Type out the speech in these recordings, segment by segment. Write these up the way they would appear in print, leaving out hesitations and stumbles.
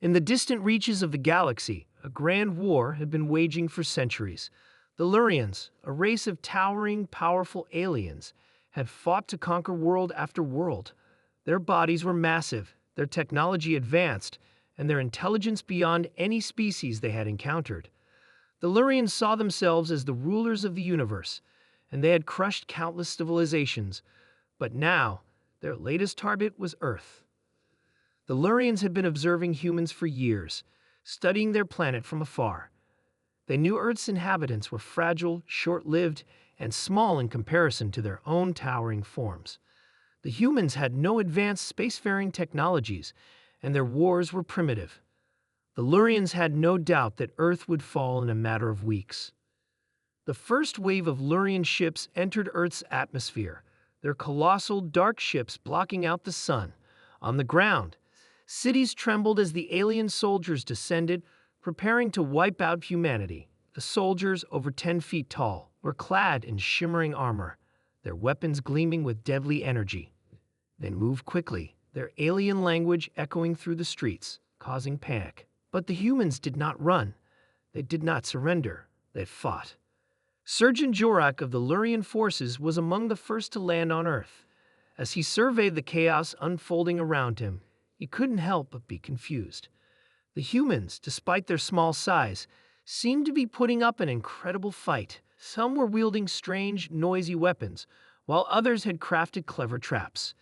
In the distant reaches of the galaxy, a grand war had been waging for centuries. The Lurians, a race of towering, powerful aliens, had fought to conquer world after world. Their bodies were massive, their technology advanced, and their intelligence beyond any species they had encountered. The Lurians saw themselves as the rulers of the universe, and they had crushed countless civilizations. But now, their latest target was Earth. The Lurians had been observing humans for years, studying their planet from afar. They knew Earth's inhabitants were fragile, short-lived, and small in comparison to their own towering forms. The humans had no advanced spacefaring technologies, and their wars were primitive. The Lurians had no doubt that Earth would fall in a matter of weeks. The first wave of Lurian ships entered Earth's atmosphere, their colossal, dark ships blocking out the sun. On the ground, cities trembled as the alien soldiers descended, preparing to wipe out humanity. The soldiers, over 10 feet tall, were clad in shimmering armor, their weapons gleaming with deadly energy. They moved quickly, their alien language echoing through the streets, causing panic. But the humans did not run. They did not surrender. They fought. Surgeon Jorak of the Lurian forces was among the first to land on Earth. As he surveyed the chaos unfolding around him, he couldn't help but be confused. The humans, despite their small size, seemed to be putting up an incredible fight. Some were wielding strange, noisy weapons, while others had crafted clever traps.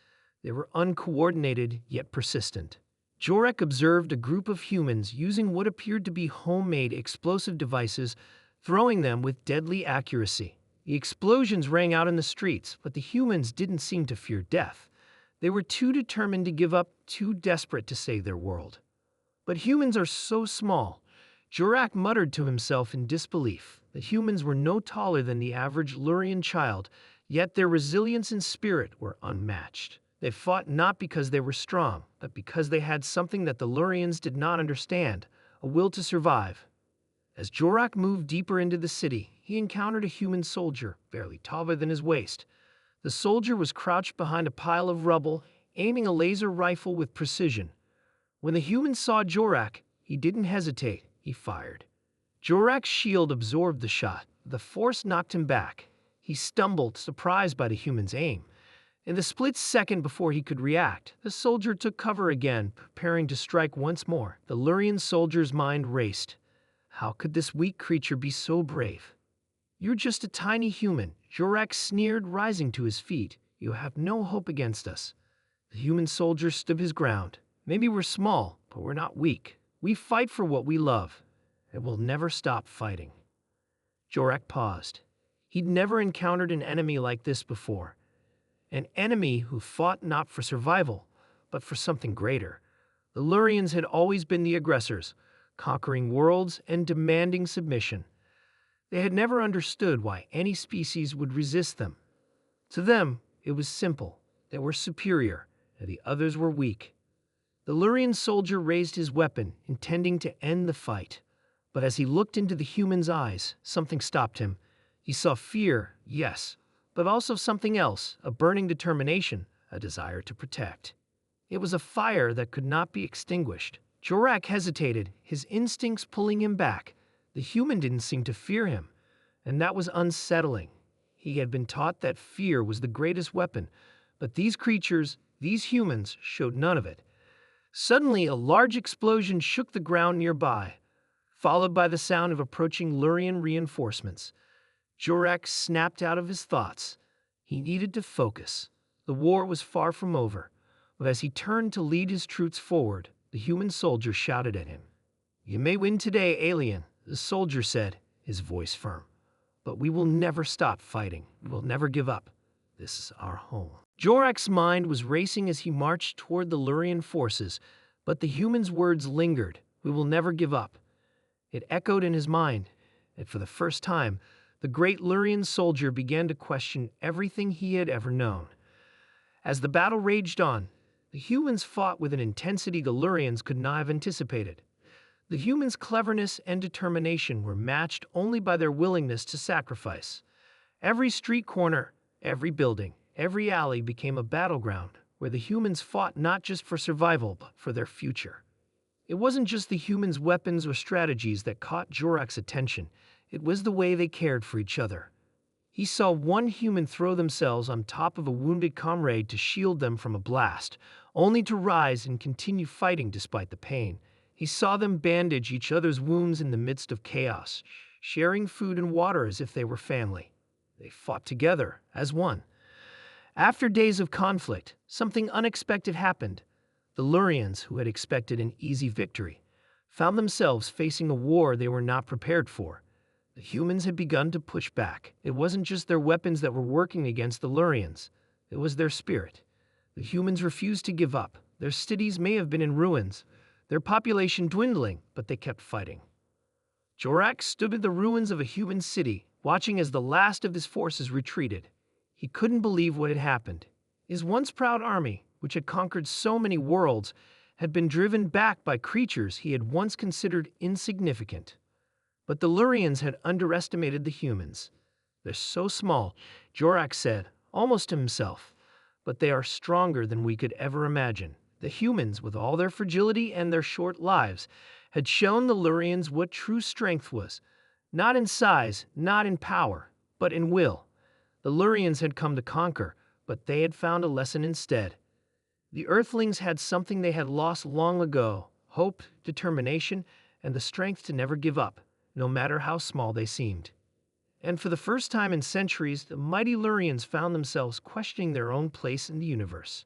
They were uncoordinated, yet persistent. Jorak observed a group of humans using what appeared to be homemade explosive devices, throwing them with deadly accuracy. The explosions rang out in the streets, but the humans didn't seem to fear death. They were too determined to give up, too desperate to save their world. But humans are so small. Jorak muttered to himself in disbelief. The humans were no taller than the average Lurian child, yet their resilience and spirit were unmatched. They fought not because they were strong, but because they had something that the Lurians did not understand, a will to survive. As Jorak moved deeper into the city, he encountered a human soldier, barely taller than his waist. The soldier was crouched behind a pile of rubble, aiming a laser rifle with precision. When the human saw Jorak, he didn't hesitate. He fired. Jorak's shield absorbed the shot. The force knocked him back. He stumbled, surprised by the human's aim. In the split second before he could react, the soldier took cover again, preparing to strike once more. The Lurian soldier's mind raced. How could this weak creature be so brave? You're just a tiny human, Jorak sneered, rising to his feet. You have no hope against us. The human soldier stood his ground. Maybe we're small, but we're not weak. We fight for what we love, and we'll never stop fighting. Jorak paused. He'd never encountered an enemy like this before. An enemy who fought not for survival, but for something greater. The Lurians had always been the aggressors, conquering worlds and demanding submission. They had never understood why any species would resist them. To them, it was simple. They were superior, and the others were weak. The Lurian soldier raised his weapon, intending to end the fight. But as he looked into the human's eyes, something stopped him. He saw fear, yes, but also something else, a burning determination, a desire to protect. It was a fire that could not be extinguished. Jorak hesitated, his instincts pulling him back. The human didn't seem to fear him, and that was unsettling. He had been taught that fear was the greatest weapon, but these creatures, these humans, showed none of it. Suddenly, a large explosion shook the ground nearby, followed by the sound of approaching Lurian reinforcements. Jorak snapped out of his thoughts. He needed to focus. The war was far from over, but as he turned to lead his troops forward, the human soldier shouted at him. "You may win today, alien," the soldier said, his voice firm. "But we will never stop fighting. We will never give up. This is our home." Jorak's mind was racing as he marched toward the Lurian forces, but the human's words lingered. "We will never give up." It echoed in his mind, and for the first time, the great Lurian soldier began to question everything he had ever known. As the battle raged on, the humans fought with an intensity the Lurians could not have anticipated. The humans' cleverness and determination were matched only by their willingness to sacrifice. Every street corner, every building, every alley became a battleground where the humans fought not just for survival, but for their future. It wasn't just the humans' weapons or strategies that caught Jorak's attention, it was the way they cared for each other. He saw one human throw themselves on top of a wounded comrade to shield them from a blast, only to rise and continue fighting despite the pain. He saw them bandage each other's wounds in the midst of chaos, sharing food and water as if they were family. They fought together as one. After days of conflict, something unexpected happened. The Lurians, who had expected an easy victory, found themselves facing a war they were not prepared for. The humans had begun to push back. It wasn't just their weapons that were working against the Lurians. It was their spirit. The humans refused to give up. Their cities may have been in ruins, their population dwindling, but they kept fighting. Jorak stood at the ruins of a human city, watching as the last of his forces retreated. He couldn't believe what had happened. His once proud army, which had conquered so many worlds, had been driven back by creatures he had once considered insignificant. But the Lurians had underestimated the humans. They're so small, Jorak said, almost to himself, but they are stronger than we could ever imagine. The humans, with all their fragility and their short lives, had shown the Lurians what true strength was, not in size, not in power, but in will. The Lurians had come to conquer, but they had found a lesson instead. The Earthlings had something they had lost long ago: hope, determination, and the strength to never give up, no matter how small they seemed. And for the first time in centuries, the mighty Lurians found themselves questioning their own place in the universe.